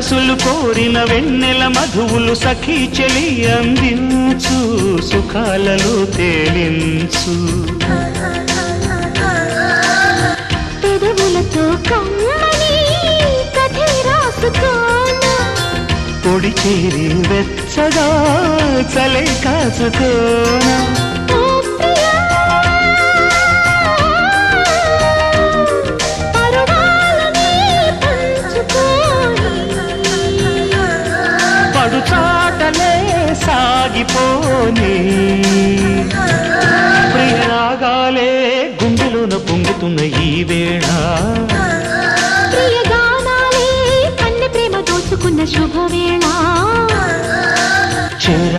మనసులు కోరిన వెన్నెల మధువులు సఖీ చెలి అందించు సుఖాలలో తేలించు పెదవులతో కమ్మని కథే రాసుకోనా పొడి చేరి వెచ్చగా చలే కాచుకోనా పడుచాటలే సాగిపోని ప్రియరాగాలే గుండెలోన పొంగుతున్న ఈ వేళ ప్రియగానాలే కన్నె ప్రేమ దోచుకున్న శుభవేళ